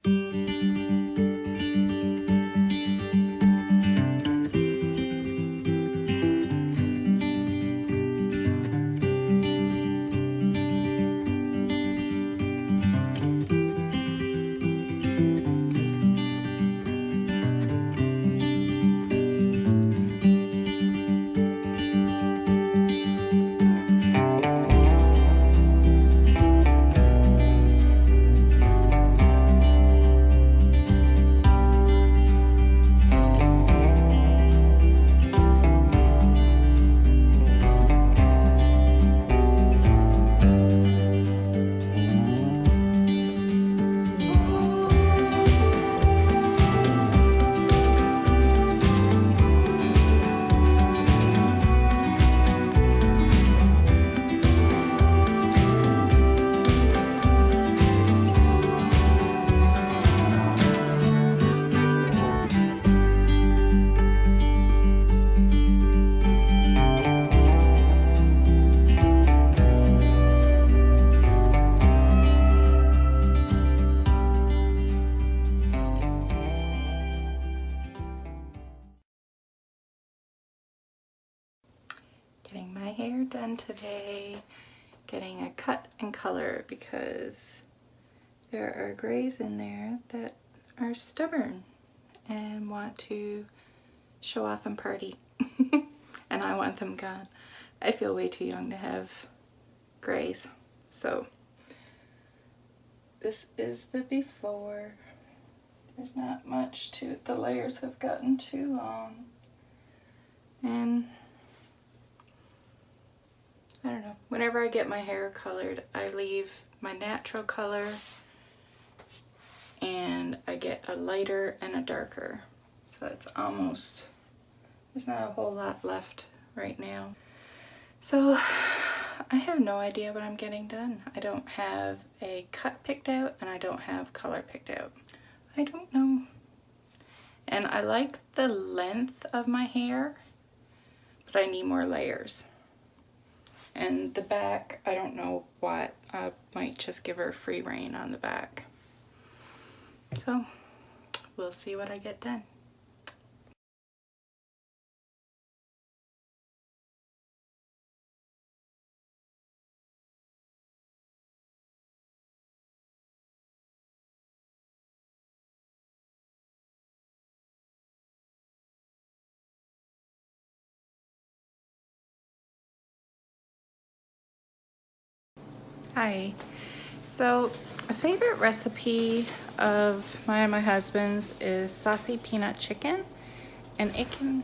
Getting my hair done today, getting a cut and color because there are grays in there that are stubborn and want to show off and party. And I want them gone. I feel way too young to have grays. So this is the before. There's not much to it. The layers have gotten too long. And I don't know, whenever I get my hair colored, I leave my natural color and I get a lighter and a darker. So it's almost, there's not a whole lot left right now. So I have no idea what I'm getting done. I don't have a cut picked out and I don't have color picked out. I don't know. And I like the length of my hair, but I need more layers. And the back, I don't know what, I might just give her free rein on the back. So we'll see what I get done. Hi. So a favorite recipe of mine and my husband's is saucy peanut chicken, and it can,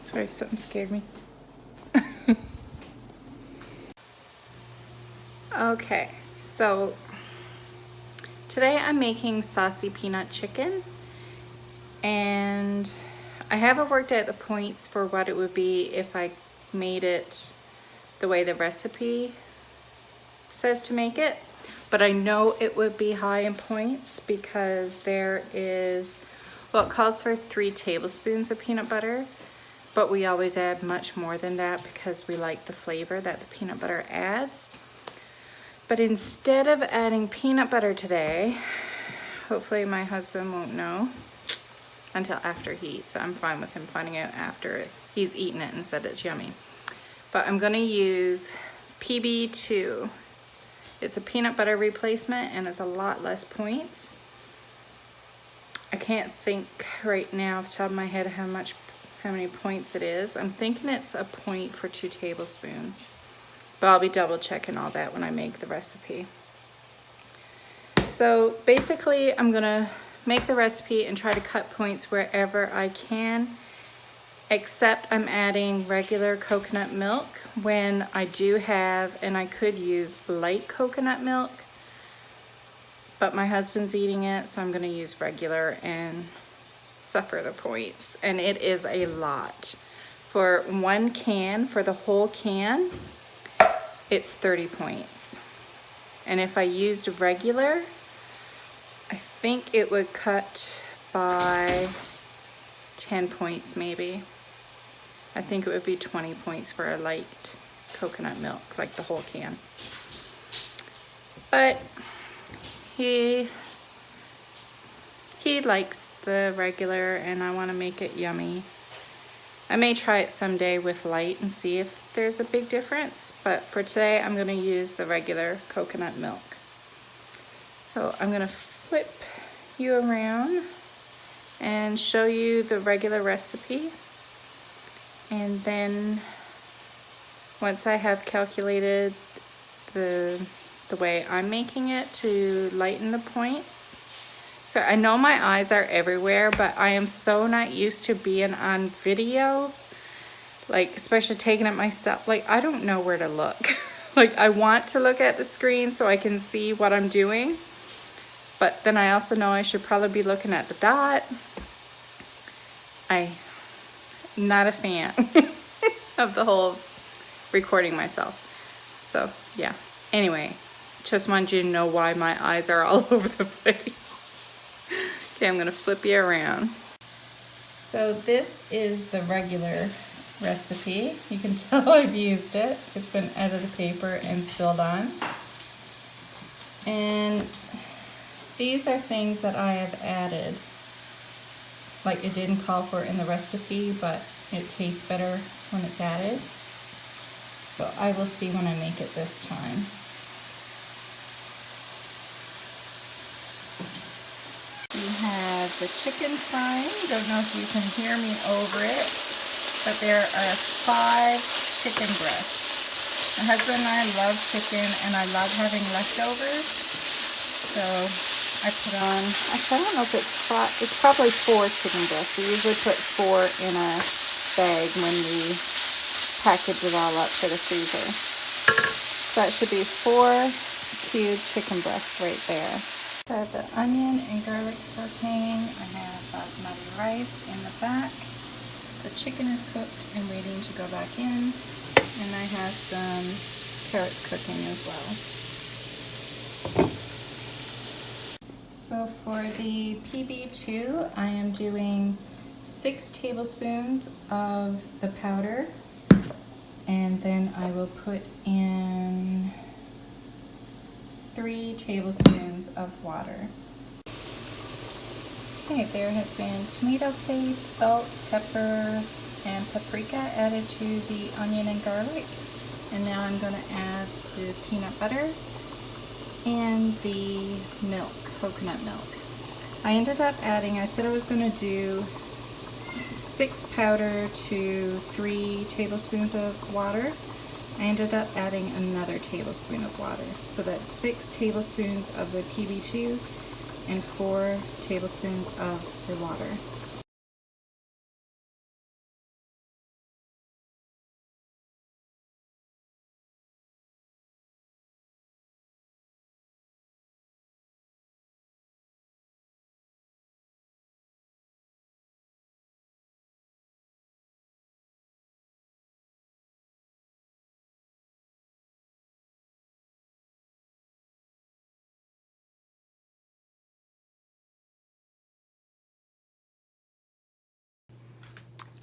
sorry, something scared me. Okay, so today I'm making saucy peanut chicken, and I haven't worked out the points for what it would be if I made it the way the recipe says to make it, but I know it would be high in points because there is, well, it calls for 3 tablespoons of peanut butter, but we always add much more than that because we like the flavor that the peanut butter adds. But instead of adding peanut butter today, hopefully my husband won't know until after he eats. So I'm fine with him finding out after he's eaten it and said it's yummy. But I'm gonna use PB2. It's a peanut butter replacement and it's a lot less points. I can't think right now off the top of my head how many points it is. I'm thinking it's a point for 2 tablespoons. But I'll be double checking all that when I make the recipe. So basically I'm gonna make the recipe and try to cut points wherever I can, except I'm adding regular coconut milk when I do have, and I could use light coconut milk, but my husband's eating it, so I'm gonna use regular and suffer the points. And it is a lot. For 1 can, for the whole can, it's 30 points. And if I used regular, I think it would cut by 10 points maybe. I think it would be 20 points for a light coconut milk, like the whole can. but he likes the regular and I want to make it yummy. I may try it someday with Lite and see if there's a big difference, but for today I'm going to use the regular coconut milk. So I'm going to flip you around and show you the regular recipe, and then once I have calculated the way I'm making it to lighten the points. So I know my eyes are everywhere, but I am so not used to being on video, like especially taking it myself. Like I don't know where to look. Like I want to look at the screen so I can see what I'm doing, but then I also know I should probably be looking at the dot. I'm not a fan of the whole recording myself. So yeah, anyway, just wanted you to know why my eyes are all over the place. Okay, I'm gonna flip you around. So this is the regular recipe. You can tell I've used it. It's been out of the paper and spilled on. And these are things that I have added. Like it didn't call for in the recipe, but it tastes better when it's added. So I will see when I make it this time. We have the chicken frying. Don't know if you can hear me over it, but there are 5 chicken breasts. My husband and I love chicken and I love having leftovers. So I put on, actually I don't know if it's probably 4 chicken breasts. We usually put 4 in a bag when we package it all up for the freezer. So that should be 4 cubed chicken breasts right there. So I have the onion and garlic sauteing. I have basmati rice in the back. The chicken is cooked and waiting to go back in. And I have some carrots cooking as well. So for the PB2, I am doing 6 tablespoons of the powder. And then I will put in 3 tablespoons of water. Okay, there has been tomato paste, salt, pepper, and paprika added to the onion and garlic. And now I'm going to add the peanut butter and the milk, coconut milk. I ended up adding, I said I was going to do 6 powder to 3 tablespoons of water. I ended up adding another tablespoon of water. So that's 6 tablespoons of the PB2 and 4 tablespoons of the water.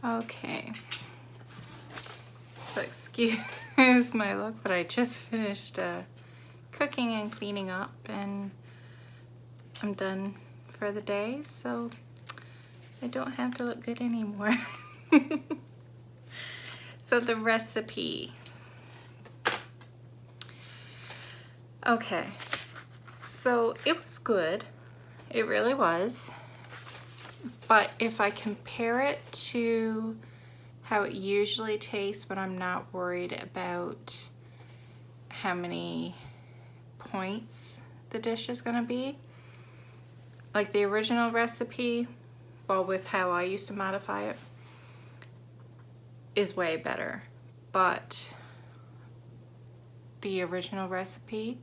Okay, so excuse my look, but I just finished cooking and cleaning up and I'm done for the day, so I don't have to look good anymore. So the recipe. Okay, so it was good, it really was. But if I compare it to how it usually tastes when I'm not worried about how many points the dish is gonna be, like the original recipe, well, with how I used to modify it, is way better. But the original recipe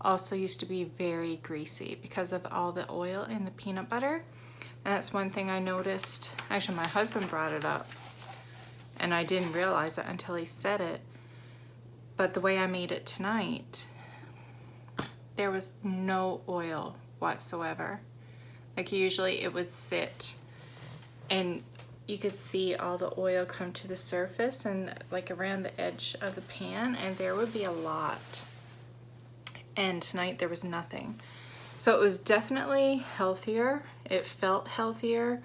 also used to be very greasy because of all the oil in the peanut butter. And that's one thing I noticed. Actually, my husband brought it up and I didn't realize it until he said it. But the way I made it tonight, there was no oil whatsoever. Like usually it would sit and you could see all the oil come to the surface and like around the edge of the pan, and there would be a lot. and tonight there was nothing. So it was definitely healthier. It felt healthier.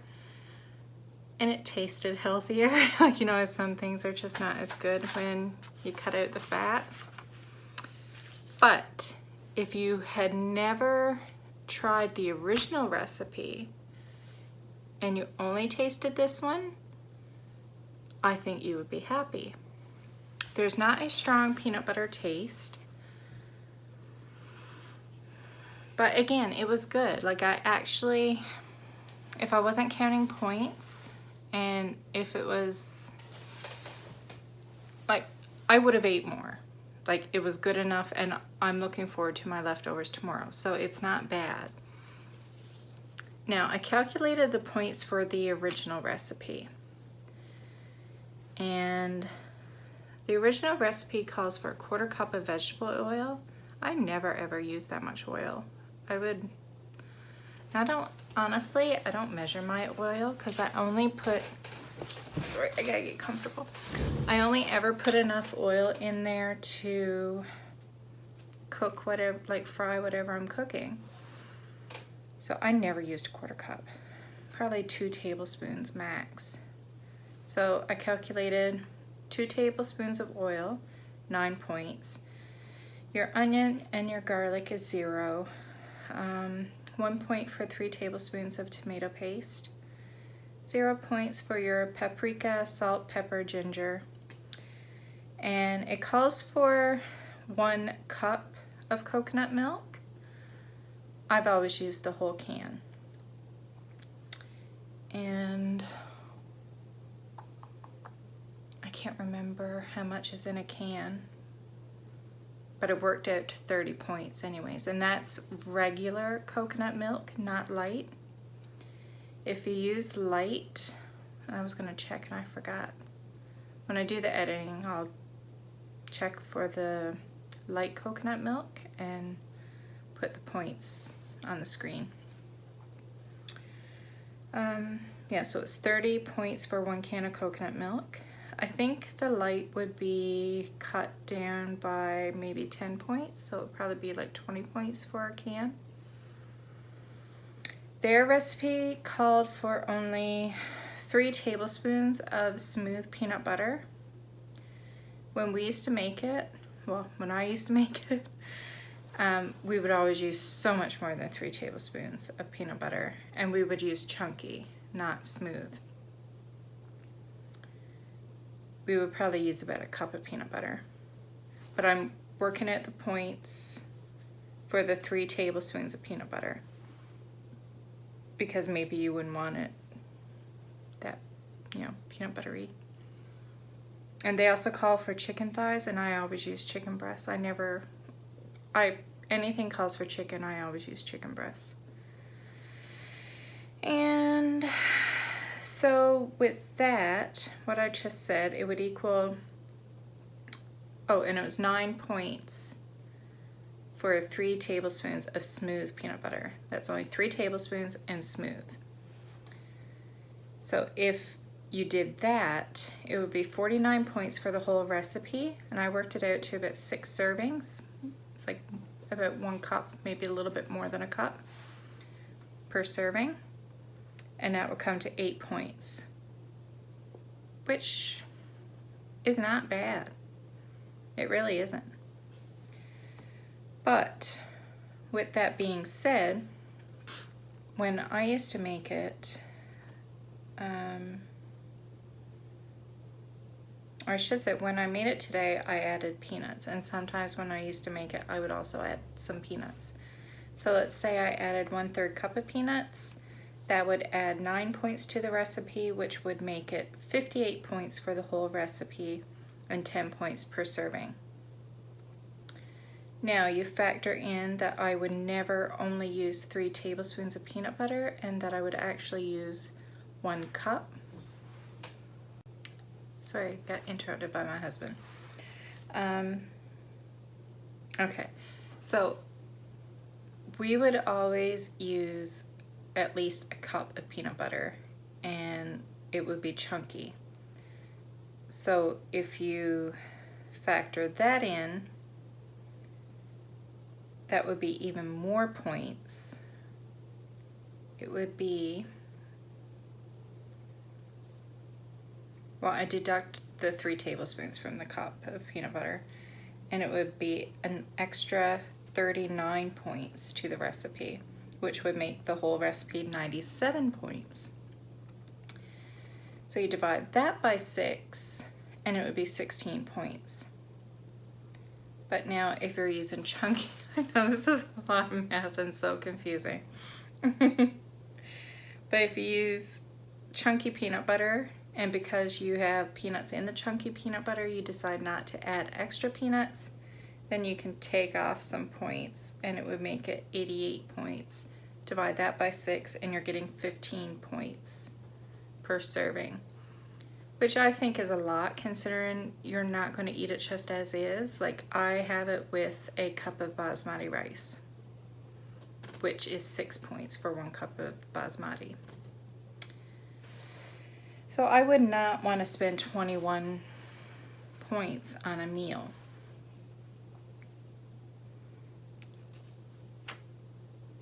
And it tasted healthier. Like, you know, some things are just not as good when you cut out the fat. But if you had never tried the original recipe and you only tasted this one, I think you would be happy. There's not a strong peanut butter taste. But again, it was good. Like, I actually, if I wasn't counting points, and if it was, like, I would have ate more. Like, it was good enough, and I'm looking forward to my leftovers tomorrow. So it's not bad. Now, I calculated the points for the original recipe. And the original recipe calls for a 1/4 cup of vegetable oil. I never ever use that much oil. Honestly, I don't measure my oil because I only put, sorry, I gotta get comfortable. I only ever put enough oil in there to cook whatever, like fry whatever I'm cooking. So I never used a 1/4 cup, probably 2 tablespoons max. So I calculated 2 tablespoons of oil, 9 points. Your onion and your garlic is 0. 1 point for 3 tablespoons of tomato paste. 0 points for your paprika, salt, pepper, ginger. And it calls for 1 cup of coconut milk. I've always used the whole can. And I can't remember how much is in a can, but it worked out to 30 points anyways. And that's regular coconut milk, not Lite. If you use Lite, I was gonna check and I forgot. When I do the editing, I'll check for the Lite coconut milk and put the points on the screen. Yeah, so it's 30 points for 1 can of coconut milk. I think the Lite would be cut down by maybe 10 points, so it would probably be like 20 points for a can. Their recipe called for only 3 tablespoons of smooth peanut butter. When we used to make it, well, when I used to make it, we would always use so much more than 3 tablespoons of peanut butter, and we would use chunky, not smooth. We would probably use about 1 cup of peanut butter. But I'm working at the points for the 3 tablespoons of peanut butter, because maybe you wouldn't want it that, you know, peanut buttery. And they also call for chicken thighs, and I always use chicken breasts. Anything calls for chicken, I always use chicken breasts. And so with that, what I just said, it would equal, oh, and it was 9 points for 3 tablespoons of smooth peanut butter. That's only 3 tablespoons and smooth. So if you did that, it would be 49 points for the whole recipe, and I worked it out to about 6 servings. It's like about 1 cup, maybe a little bit more than a cup per serving, and that would come to 8 points, which is not bad. It really isn't. But with that being said, when I used to make it, or I should say, when I made it today, I added peanuts, and sometimes when I used to make it, I would also add some peanuts. So let's say I added 1/3 cup of peanuts. That would add 9 points to the recipe, which would make it 58 points for the whole recipe and 10 points per serving. Now you factor in that I would never only use 3 tablespoons of peanut butter, and that I would actually use 1 cup. Sorry, got interrupted by my husband. Okay, so we would always use at least 1 cup of peanut butter, and it would be chunky. So if you factor that in, that would be even more points. It would be, well, I deduct the 3 tablespoons from the cup of peanut butter, and it would be an extra 39 points to the recipe, which would make the whole recipe 97 points. So you divide that by 6, and it would be 16 points. But now if you're using chunky, I know this is a lot of math and so confusing. But if you use chunky peanut butter, and because you have peanuts in the chunky peanut butter, you decide not to add extra peanuts, then you can take off some points and it would make it 88 points. Divide that by 6 and you're getting 15 points per serving, which I think is a lot considering you're not going to eat it just as is. Like, I have it with a cup of basmati rice, which is 6 points for 1 cup of basmati. So I would not want to spend 21 points on a meal.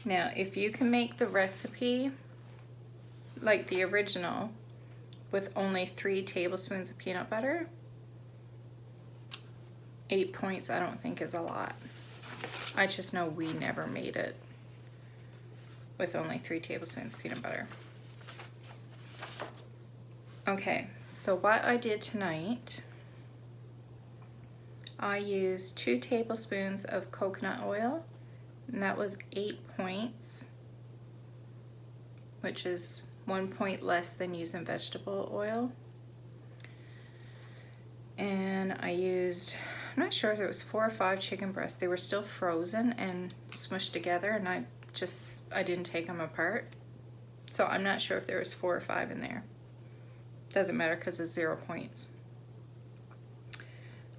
Now, if you can make the recipe like the original with only 3 tablespoons of peanut butter, 8 points I don't think is a lot. I just know we never made it with only 3 tablespoons of peanut butter. Okay, so what I did tonight, I used 2 tablespoons of coconut oil, and that was 8 points, which is 1 point less than using vegetable oil. And I used, I'm not sure if it was 4 or 5 chicken breasts. They were still frozen and smushed together, and I didn't take them apart. So I'm not sure if there was 4 or 5 in there. Doesn't matter because it's 0 points.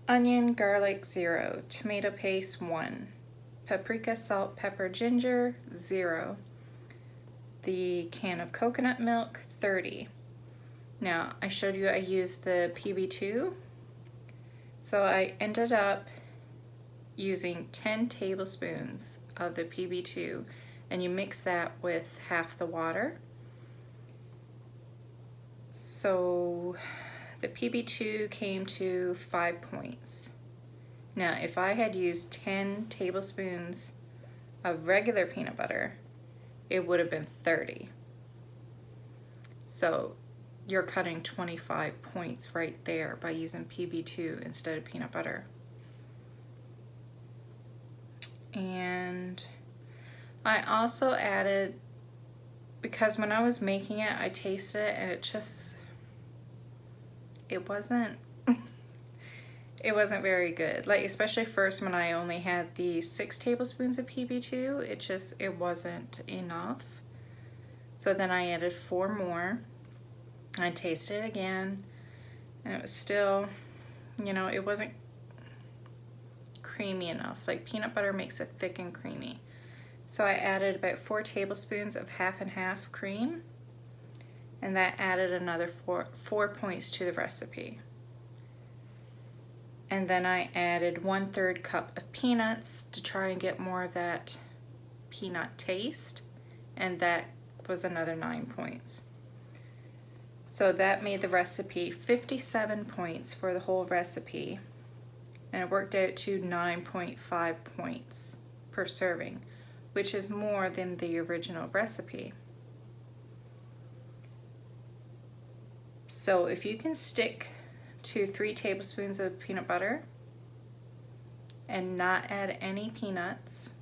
Onion, garlic, 0. Tomato paste, 1. Paprika, salt, pepper, ginger, 0. The can of coconut milk, 30. Now, I showed you I used the PB2. So I ended up using 10 tablespoons of the PB2, and you mix that with half the water. So the PB2 came to 5 points. Now, if I had used 10 tablespoons of regular peanut butter, it would have been 30. So you're cutting 25 points right there by using PB2 instead of peanut butter. And I also added, because when I was making it, I tasted it and it wasn't it wasn't very good. Like, especially first when I only had the 6 tablespoons of PB2, it wasn't enough. So then I added 4 more. I tasted it again, and it was still, it wasn't creamy enough. Like, peanut butter makes it thick and creamy. So I added about 4 tablespoons of half and half cream, and that added another 4 points to the recipe. And then I added 1/3 cup of peanuts to try and get more of that peanut taste, and that was another 9 points. So that made the recipe 57 points for the whole recipe, and it worked out to 9.5 points per serving, which is more than the original recipe. So if you can stick to 3 tablespoons of peanut butter and not add any peanuts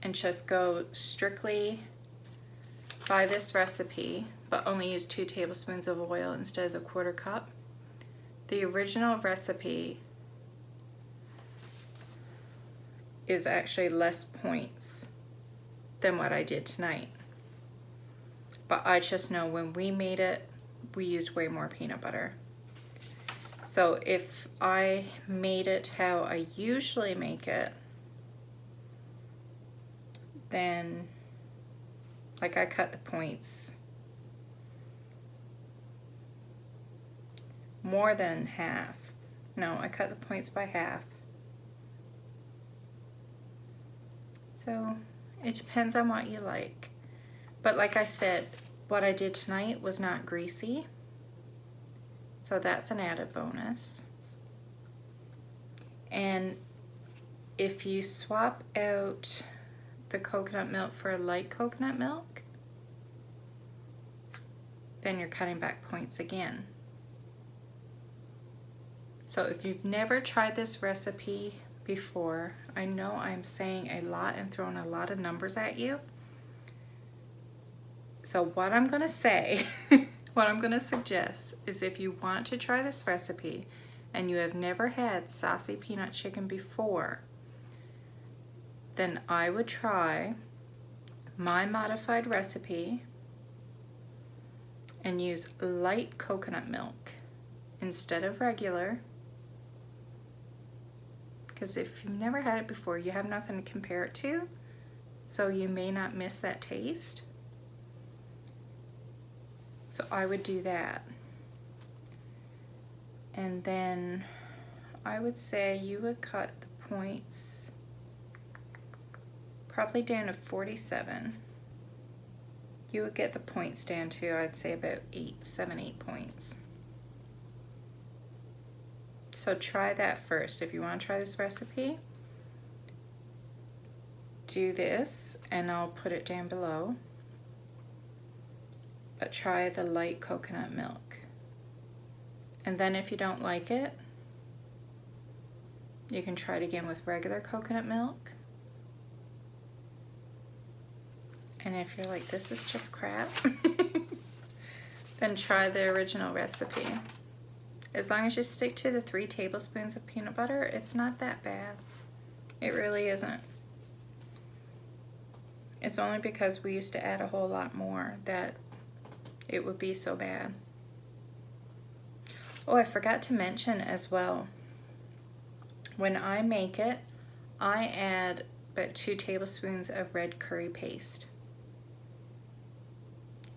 and just go strictly by this recipe, but only use 2 tablespoons of oil instead of the 1/4 cup, the original recipe is actually less points than what I did tonight. But I just know when we made it, we used way more peanut butter. So if I made it how I usually make it, then, like, I cut the points more than half. No, I cut the points by half. So it depends on what you like. But like I said, what I did tonight was not greasy. So that's an added bonus. And if you swap out the coconut milk for a light coconut milk, then you're cutting back points again. So if you've never tried this recipe before, I know I'm saying a lot and throwing a lot of numbers at you. So what I'm gonna say, what I'm gonna suggest is if you want to try this recipe and you have never had saucy peanut chicken before, then I would try my modified recipe and use light coconut milk instead of regular. Because if you've never had it before, you have nothing to compare it to, so you may not miss that taste. So I would do that. And then I would say you would cut the points probably down to 47. You would get the points down to, I'd say, about 7, 8 points. So try that first. If you want to try this recipe, do this, and I'll put it down below. But try the light coconut milk. And then if you don't like it, you can try it again with regular coconut milk. And if you're like, this is just crap, then try the original recipe. As long as you stick to the 3 tablespoons of peanut butter, it's not that bad. It really isn't. It's only because we used to add a whole lot more that it would be so bad. Oh, I forgot to mention as well, when I make it, I add about 2 tablespoons of red curry paste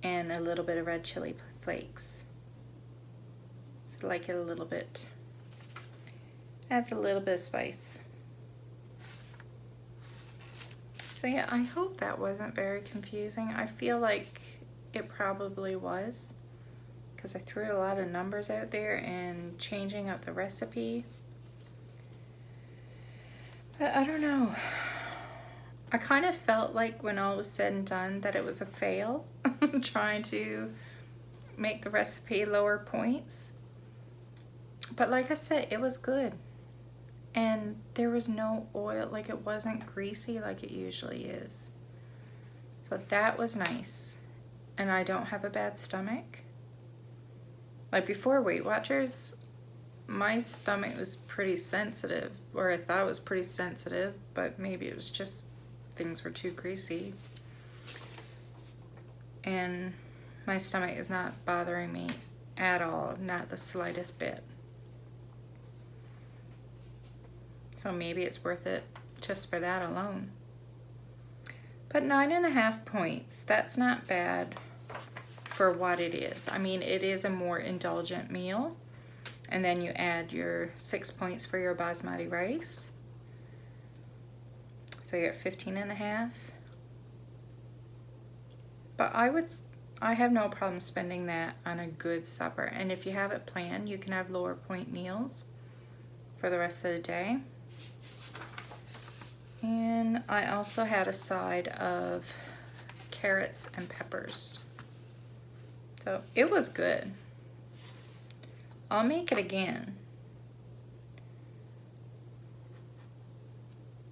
and a little bit of red chili flakes. So like it a little bit, adds a little bit of spice. So yeah, I hope that wasn't very confusing. I feel like it probably was, because I threw a lot of numbers out there and changing up the recipe. But I don't know. I kind of felt like when all was said and done that it was a fail trying to make the recipe lower points. But like I said, it was good. And there was no oil, like it wasn't greasy like it usually is. So that was nice. And I don't have a bad stomach. Like before Weight Watchers, my stomach was pretty sensitive, or I thought it was pretty sensitive, but maybe it was just things were too greasy. And my stomach is not bothering me at all, not the slightest bit. So maybe it's worth it just for that alone. But 9.5 points, that's not bad for what it is. I mean, it is a more indulgent meal. And then you add your 6 points for your basmati rice. So you're at 15.5. But I have no problem spending that on a good supper. And if you have it planned, you can have lower point meals for the rest of the day. And I also had a side of carrots and peppers. So it was good. I'll make it again.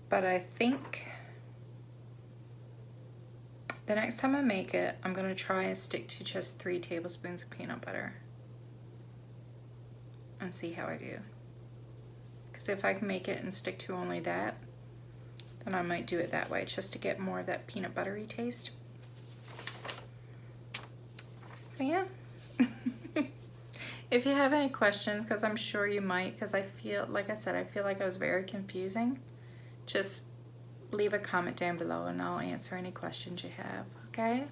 But I think the next time I make it, I'm gonna try and stick to just 3 tablespoons of peanut butter and see how I do. Because if I can make it and stick to only that, then I might do it that way, just to get more of that peanut buttery taste. So yeah. If you have any questions, because I'm sure you might, because I feel, like I said, I feel like I was very confusing, just leave a comment down below and I'll answer any questions you have, okay?